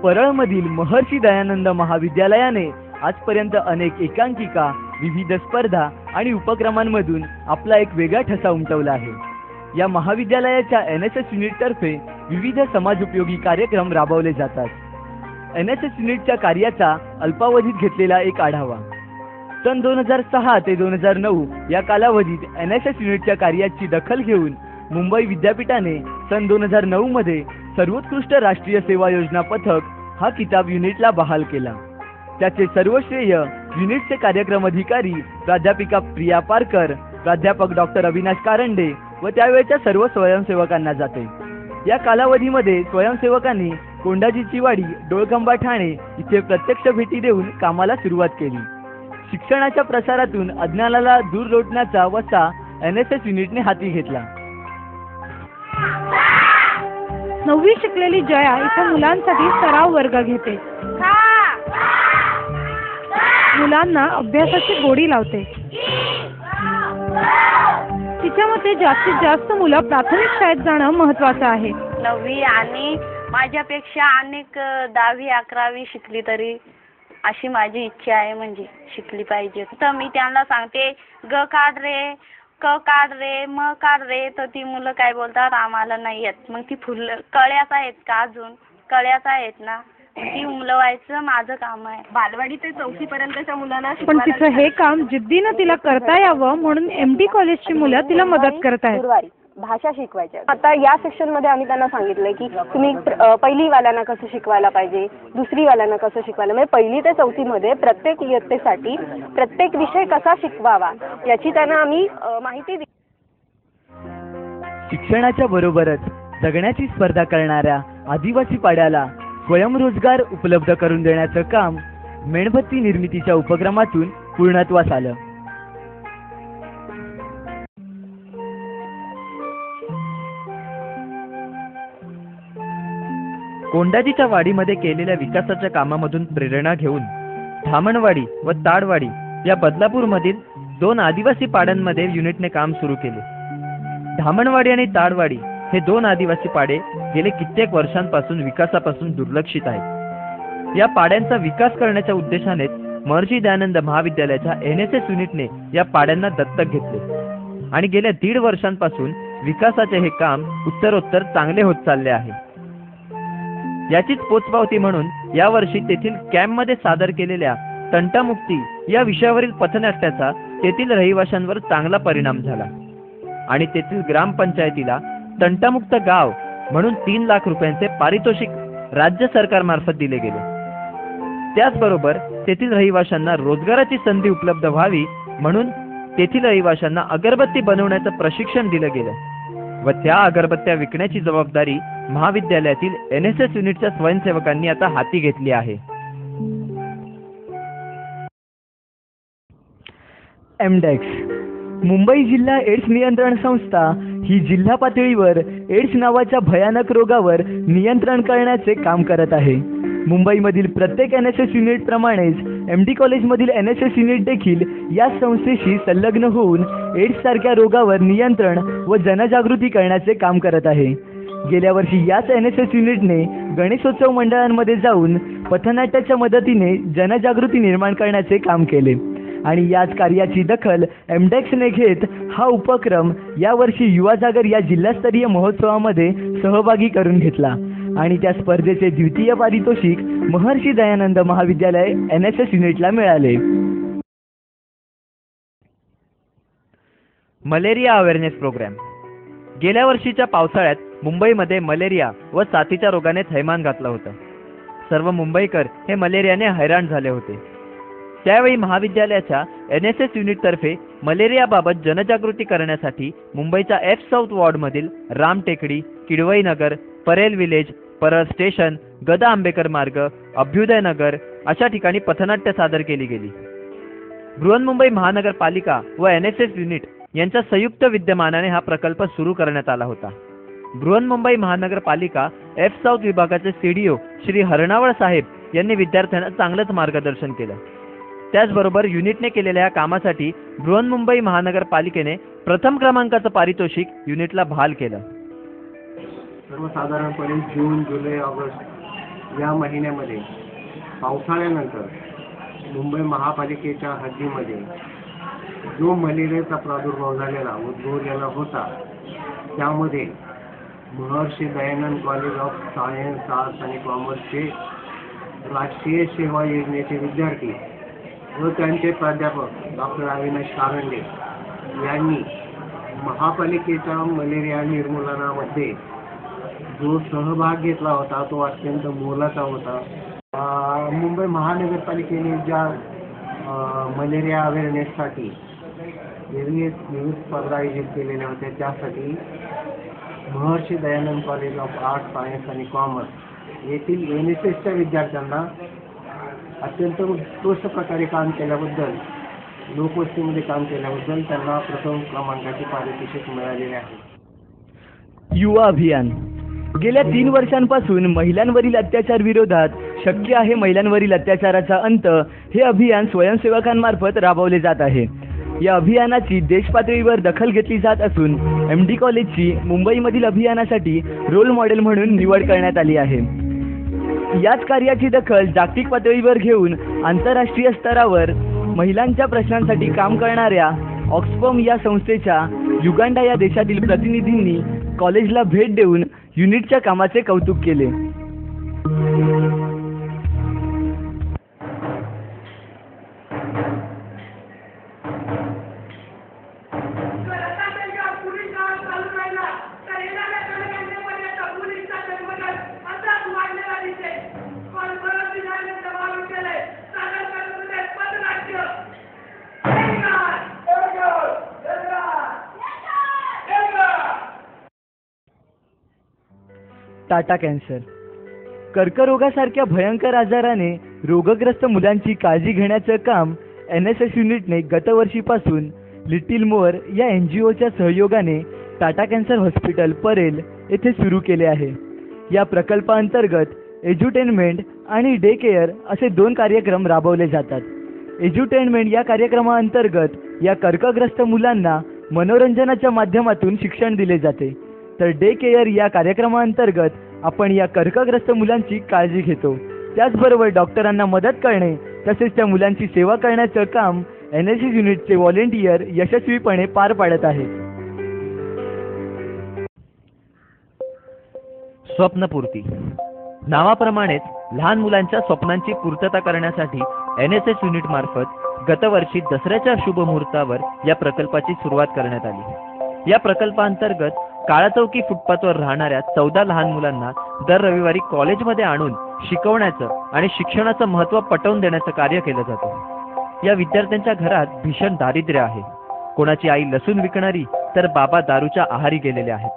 परळमधील महर्षी दयानंद महाविद्यालयाने आजपर्यंत अनेक एकांकिका, विविध स्पर्धा आणि उपक्रमांमधून आपला एक वेगळा ठसा उमटवला आहे। या महाविद्यालयाच्या NSS युनिटतर्फे विविध समाजोपयोगी कार्यक्रम राबवले जातात। NSS युनिटच्या कार्याचा अल्पावधीत घेतलेला एक आढावा। सन 2006 ते 2009 या कालावधीत NSS युनिटच्या कार्याची दखल घेऊन मुंबई विद्यापीठाने सन 2009 मध्ये सर्वोत्कृष्ट राष्ट्रीय सेवा योजना पथक हा किताब युनिटला बहाल केला। त्याचे सर्व श्रेय युनिटचे कार्यक्रम अधिकारी प्राध्यापिका प्रिया पारकर, प्राध्यापक डॉक्टर अविनाश कारंडे व त्यावेळच्या सर्व स्वयंसेवकांना जाते। या कालावधीमध्ये स्वयंसेवकांनी कोंडाजीची वाडी, डोळखंबा, ठाणे इथे प्रत्यक्ष भेटी देऊन कामाला सुरुवात केली। शिक्षणाच्या प्रसारातून अज्ञानाला दूर लोटण्याचा वसा NSS युनिटने हाती घेतला। 9वी शिकलेली जया इथे मुलांसाठी सराव वर्ग घेते। मुलांना अभ्यासाची गोडी लावते। तिच्या मते जास्तीत जास्त मुलं प्राथमिक शाळेत जाणं महत्त्वाचं आहे। 9वी आणि माझ्यापेक्षा अनेक 10वी 11वी शिकली तरी अशी माझी इच्छा आहे, म्हणजे शिकली पाहिजे। तर मी त्यांना सांगते ग काढ रे, क काढ रे, म काढ रे, तर ती मुलं काय बोलतात आम्हाला नाही येत। मग ती फुल कळ्याच आहेत का, अजून कळ्याच आहेत ना, ती उमलवायचं माझं काम आहे। बालवाडी ते 4वी पर्यंतच्या मुलांना पण तिचं हे काम जिद्दीनं तिला करता यावं म्हणून MD कॉलेजची मुलं तिला मदत करत आहेत। भाषा शिकवायच्या। आता या सेक्शन मध्ये आम्ही त्यांना सांगितलंय की तुम्ही पहिली वाल्यांना कसं शिकवायला पाहिजे, दुसरी वाल्यांना कसं शिकवायला, म्हणजे 1ली ते 4थी मध्ये प्रत्येक इयत्तेसाठी प्रत्येक विषय कसा शिकवावा याची त्यांना आम्ही माहिती दिली। शिक्षणाच्या बरोबरच जगण्याची स्पर्धा करणाऱ्या आदिवासी पाड्याला स्वयंरोजगार उपलब्ध करून देण्याचं काम मेणबत्ती निर्मितीच्या उपक्रमातून पूर्णत्वास आलं। कोंडाजीच्या वाडीमध्ये केलेल्या विकासाच्या कामामधून प्रेरणा घेऊन धामणवाडी व ताडवाडी या बदलापूरमधील 2 आदिवासी पाड्यांमध्ये युनिटने काम सुरू केले। धामणवाडी आणि ताडवाडी हे 2 आदिवासी पाडे गेले कित्येक वर्षांपासून विकासापासून दुर्लक्षित आहेत। या पाड्यांचा विकास करण्याच्या उद्देशाने महर्षी दयानंद महाविद्यालयाच्या NSS युनिटने या पाड्यांना दत्तक घेतले आणि गेल्या 1.5 वर्षांपासून विकासाचे हे काम उत्तरोत्तर चांगले होत चालले आहे। याचीच पोचपावती म्हणून यावर्षी तेथील कॅम्पमध्ये सादर केलेल्या तंटामुक्ती या विषयावरील पथनाट्याचा तेथील रहिवाशांवर चांगला परिणाम झाला आणि तेथील ग्रामपंचायतीला तंटामुक्त गाव म्हणून 3 लाख रुपयांचे पारितोषिक राज्य सरकारमार्फत दिले गेले। त्याचबरोबर तेथील रहिवाशांना रोजगाराची संधी उपलब्ध व्हावी म्हणून तेथील रहिवाशांना अगरबत्ती बनवण्याचं प्रशिक्षण दिलं गेलं व त्या अगरबत्त्या विकण्याची जबाबदारी महाविद्यालयातील NSS युनिटच्या स्वयंसेवकांनी आता हाती घेतली आहे। एमडेक्स मुंबई जिल्हा एड्स नियंत्रण संस्था ही जिल्हा पातळीवर एड्स नावाच्या भयानक रोगावर नियंत्रण करण्याचे काम करत आहे। मुंबईमधील प्रत्येक NSS युनिट प्रमाणेच MD कॉलेजमधील NSS युनिट देखील या संस्थेशी संलग्न होऊन एड्स सारख्या रोगावर नियंत्रण व जनजागृती करण्याचे काम करत आहे। गेल्या वर्षी याच NSS युनिटने गणेशोत्सव मंडळांमध्ये जाऊन पथनाट्याच्या मदतीने जनजागृती निर्माण करण्याचे काम केले आणि याच कार्याची दखल एमडेक्सने घेत हा उपक्रम यावर्षी युवा जागर या जिल्हास्तरीय महोत्सवामध्ये सहभागी करून घेतला आणि त्या स्पर्धेचे द्वितीय पारितोषिक महर्षी दयानंद महाविद्यालय NSS युनिटला मिळाले। मलेरिया अवेअरनेस प्रोग्राम गेल्या वर्षीच्या पावसाळ्यात मुंबईमध्ये मलेरिया व साथीच्या रोगाने थैमान घातलं होतं। सर्व मुंबईकर हे मलेरियाने हैराण झाले होते। त्यावेळी महाविद्यालयाच्या NSS युनिटतर्फे मलेरियाबाबत जनजागृती करण्यासाठी मुंबईच्या F साऊथ वॉर्डमधील रामटेकडी, किडवई नगर, परेल विलेज, परळ स्टेशन, गदा आंबेकर मार्ग, अभ्युदय नगर अशा ठिकाणी पथनाट्य सादर केली गेली। बृहन्मुंबई महानगरपालिका व NSS युनिट यांच्या संयुक्त विद्यमानाने हा प्रकल्प सुरू करण्यात आला होता। बृहन्मुंबई महानगरपालिका F साऊथ विभागाचे CDO श्री हरणावळ साहेब यांनी विद्यार्थ्यांना चांगलंच मार्गदर्शन केलं। त्याचबरोबर युनिटने केलेल्या या कामासाठी बृहन्मुंबई महानगरपालिकेने प्रथम क्रमांकाचं पारितोषिक युनिटला बहाल केलं। सर्वसाधारणपणे जून, जुलै, ऑगस्ट या महिन्यामध्ये पावसाळ्यानंतर मुंबई महापालिकेच्या हद्दीमध्ये जो मलेरियाचा प्रादुर्भाव झालेला उद्भवलेला होता, त्यामध्ये Maharshi Dayanand college of science, arts आणि कॉमर्सचे राष्ट्रीय सेवा योजनेचे विद्यार्थी व त्यांचे प्राध्यापक डॉक्टर अविनाश कारंडे यांनी महापालिकेच्या मलेरिया निर्मूलनामध्ये जो सहभाग घेतला होता तो अत्यंत मोलाचा होता. मुंबई महानगरपालिकेने ज्या मलेरिया अवेअरनेससाठी विविध स्पर्धा आयोजित केलेल्या होत्या, त्यासाठी Maharshi Dayanand college of arts, science आणि कॉमर्स येथील NSSच्या विद्यार्थ्यांना अत्यंत उत्कृष्ट प्रकारे काम केल्याबद्दल, लोकवस्तीमध्ये काम केल्याबद्दल त्यांना प्रथम क्रमांकाचे पारितोषिक मिळालेले आहे. युवा अभियान गेल्या 3 वर्षांपासून महिलांवरील अत्याचार विरोधात शक्य आहे महिलांवरील अत्याचाराचा अंत हे अभियान स्वयंसेवकांमार्फत राबवले जात आहे. या अभियानाची देशपातळीवर दखल घेतली जात असून MD कॉलेजची मुंबईमधील अभियानासाठी रोल मॉडेल म्हणून निवड करण्यात आली आहे. याच कार्याची दखल जागतिक पातळीवर घेऊन आंतरराष्ट्रीय स्तरावर महिलांच्या प्रश्नांसाठी काम करणाऱ्या ऑक्सफम या संस्थेच्या युगांडा या देशातील प्रतिनिधींनी कॉलेजला भेट देऊन युनिटच्या कामाचे कौतुक केले. टाटा कॅन्सर कर्करोगासारख्या भयंकर आजाराने रोगग्रस्त मुलांची काळजी घेण्याचं काम NSS युनिटने गतवर्षीपासून लिटिल मोअर या NGOच्या सहयोगाने टाटा कॅन्सर हॉस्पिटल परेल येथे सुरू केले आहे. या प्रकल्पाअंतर्गत एज्युटेनमेंट आणि डे केअर असे 2 कार्यक्रम राबवले जातात. एज्युटेनमेंट या कार्यक्रमाअंतर्गत या कर्कग्रस्त मुलांना मनोरंजनाच्या माध्यमातून शिक्षण दिले जाते, तर डे केअर या कार्यक्रमाअंतर्गत आपण या कर्कग्रस्त मुलांची काळजी घेतो. त्याचबरोबर डॉक्टरांना मदत करणे तसेच त्या मुलांची सेवा करण्याचं काम NSS युनिटचे व्हॉलेंटियर यशस्वीपणे पार पाडत आहेत. स्वप्नपूर्ती नावाप्रमाणेच लहान मुलांच्या स्वप्नांची पूर्तता करण्यासाठी NSS युनिट मार्फत गतवर्षी दसऱ्याच्या शुभ मुहूर्तावर या प्रकल्पाची सुरुवात करण्यात आली. या प्रकल्पाअंतर्गत काळाचौकी फुटपाथवर राहणाऱ्या 14 लहान मुलांना दर रविवारी कॉलेजमध्ये आणून शिकवण्याचं आणि शिक्षणाचं महत्त्व पटवून देण्याचं कार्य केलं जातं. या विद्यार्थ्यांच्या घरात भीषण दारिद्र्य आहे. कोणाची आई लसूण विकणारी तर बाबा दारूच्या आहारी गेलेले आहेत.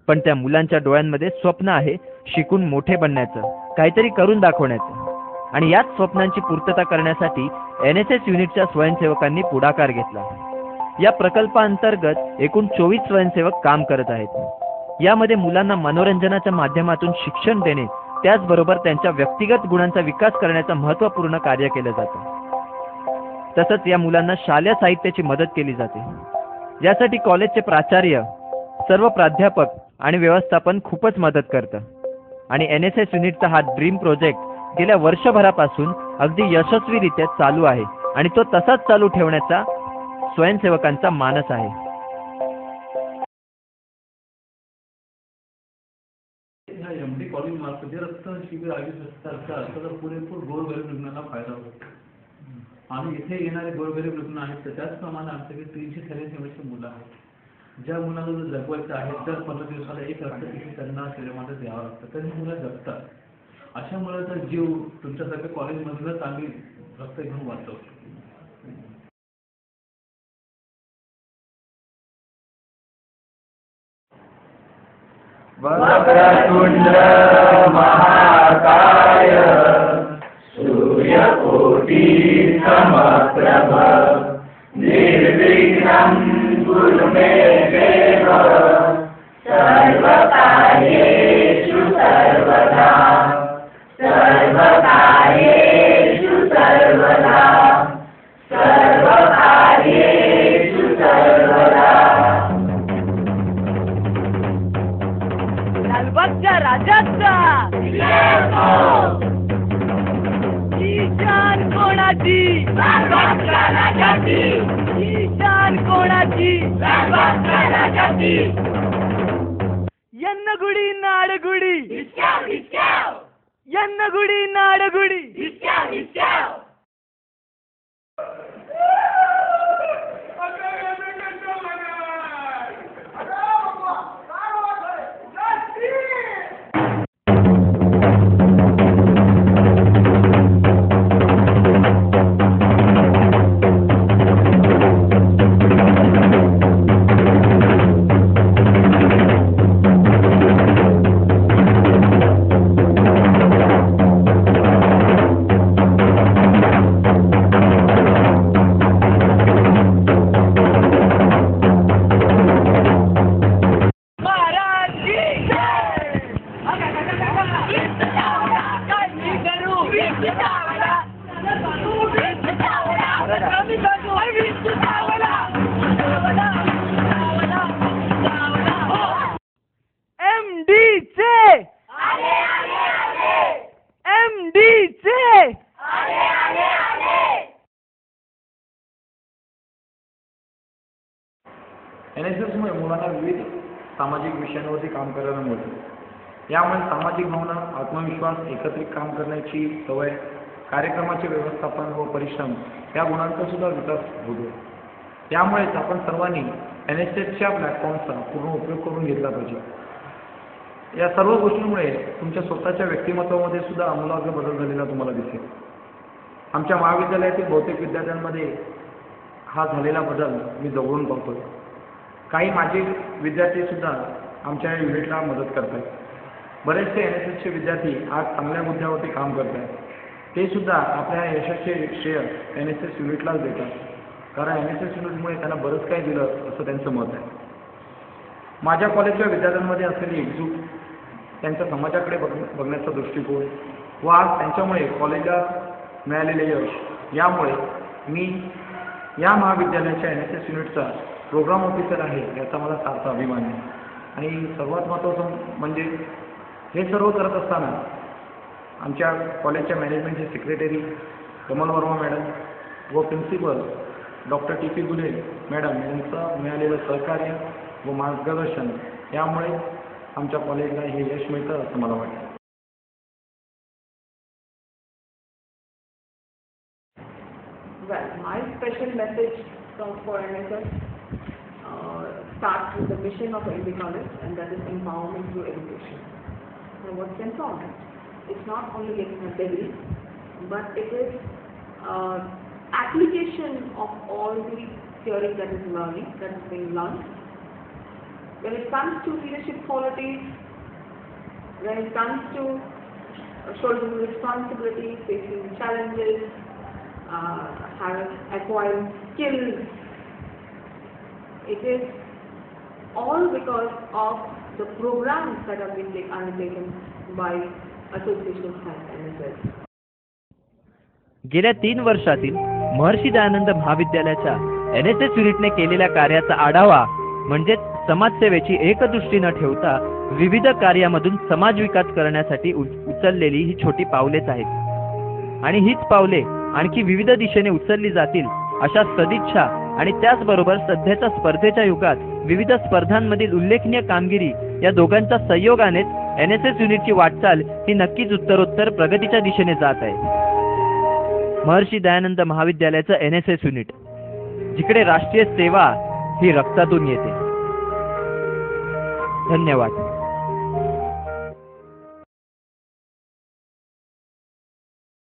पण त्या मुलांच्या डोळ्यांमध्ये स्वप्न आहे शिकून मोठे बनण्याचं, काहीतरी करून दाखवण्याचं. आणि याच स्वप्नांची पूर्तता करण्यासाठी NSS युनिटच्या स्वयंसेवकांनी पुढाकार घेतला. या प्रकल्पाअंतर्गत एकूण 24 स्वयंसेवक काम करत आहेत. यामध्ये मुलांना मनोरंजनाच्या माध्यमातून शिक्षण देणे, त्याचबरोबर त्यांच्या व्यक्तिगत गुणांचा विकास करण्याचं महत्त्वपूर्ण कार्य केलं जातं. तसंच या मुलांना शालेय साहित्याची मदत केली जाते. यासाठी कॉलेजचे प्राचार्य, सर्व प्राध्यापक आणि व्यवस्थापन खूपच मदत करतं. आणि NSS युनिटचा हा ड्रीम प्रोजेक्ट गेल्या वर्षभरापासून अगदी यशस्वीरित्या चालू आहे आणि तो तसाच चालू ठेवण्याचा स्वयंसेवकांचा मानस आहे. MD कॉलेज मार्फत जे रक्त शिबिर आयोजित असतात त्याचा पुरेपूर गोरगरीब रुग्णांना फायदा होतो. आणि इथे येणारे गोरगरीब रुग्ण आहेत तर त्याचप्रमाणे आमच्याकडे 343 मुलं आहेत. ज्या मुलांना जर जगवायचं आहे दर 15 दिवसाला एक रक्तपेशी त्यांना शरीरामध्ये द्यावं लागतं, तर ही मुलं जगतात. अशा मुलांचा जीव तुमच्यासारख्या कॉलेजमधूनच आम्ही रक्त घेऊन वाचवतो. वक्रतुंड महाकाय सूर्यकोटि समप्रभ निर्विघ्नं कुरु मे देव सर्वकार्येषु सर्वदा सर्वकार्येषु सर्वदा सर्वकार्येषु सर्वदा. लालबागच्या राजाचा कोणाची ही शान कोणाची यन्नगुडी नाडगुडी यन्नगुडी नाडगुडी NSSमुळे मुलांना विविध सामाजिक विषयांवरती काम करायला मिळतं. यामुळे सामाजिक भावना, आत्मविश्वास, एकत्रित काम करण्याची सवय, कार्यक्रमाचे व्यवस्थापन व परिश्रम या गुणांचा सुद्धा विकास होतो. त्यामुळेच आपण सर्वांनी NSSच्या प्लॅटफॉर्मचा पूर्ण उपयोग करून घेतला पाहिजे. या सर्व गोष्टींमुळे तुमच्या स्वतःच्या व्यक्तिमत्वामध्ये सुद्धा आमूलाग्र बदल झालेला तुम्हाला दिसेल. आमच्या महाविद्यालयातील बहुतेक विद्यार्थ्यांमध्ये हा झालेला बदल मी जवळून पाहतोय. काही माझे विद्यार्थी सुद्धा आमच्या या युनिटला मदत करतात. बरेचसे NSSचे विद्यार्थी आज चांगल्या मुद्द्यावरती काम करतात. ते सुद्धा आपल्या यशाचे श्रेय NSS युनिटलाच देतात, कारण NSS युनिटमुळे त्यांना बरंच काही दिलं असं त्यांचं मत आहे. माझ्या कॉलेजच्या विद्यार्थ्यांमध्ये असलेली एकजूट, त्यांच्या समाजाकडे बघण्याचा दृष्टिकोन व आज त्यांच्यामुळे कॉलेजला मिळालेले यश, यामुळे मी या महाविद्यालयाच्या NSS युनिटचा प्रोग्राम ऑफिसर आहे याचा मला सार्थ अभिमान आहे. आणि सर्वात महत्त्वाचं म्हणजे हे सर्व करत असताना आमच्या कॉलेजच्या मॅनेजमेंटचे सेक्रेटरी कमल वर्मा मॅडम व प्रिन्सिपल डॉक्टर TP गुले मॅडम यांचं मिळालेलं सहकार्य व मार्गदर्शन यामुळे आमच्या कॉलेजला हे यश मिळतं असं मला वाटतं. Well, my special message for NSS starts with the mission of MD College, and that is empowerment through education. Now, what's empowerment? It's not only getting a degree, but it is application of all the theory that is being learned. When it comes to leadership qualities, when it comes to shouldering responsibility, facing challenges, acquiring skills, it is all because of the programs that have been undertaken by Association of NSS. गेल्या 3 वर्षातील महर्षी दयानंद महाविद्यालयाच्या NSS युनिटने केलेल्या कार्याचा आढावा म्हणजेच समाजसेवेची एकदृष्टी न ठेवता विविध कार्यामधून समाज विकास करण्यासाठी उचललेली ही छोटी पावलेच आहेत. आणि हीच पावले आणखी विविध दिशेने उचलली जातील अशा सदिच्छा आणि त्याचबरोबर सध्याच्या स्पर्धेच्या युगात विविध स्पर्धांमधील उल्लेखनीय कामगिरी या दोघांच्या संयोगानेच NSS युनिटची वाटचाल ही नक्कीच उत्तरोत्तर प्रगतीच्या दिशेने जात आहे. महर्षी दयानंद महाविद्यालयाचं NSS युनिट, जिकडे राष्ट्रीय सेवा ही रक्तातून येते. धन्यवाद.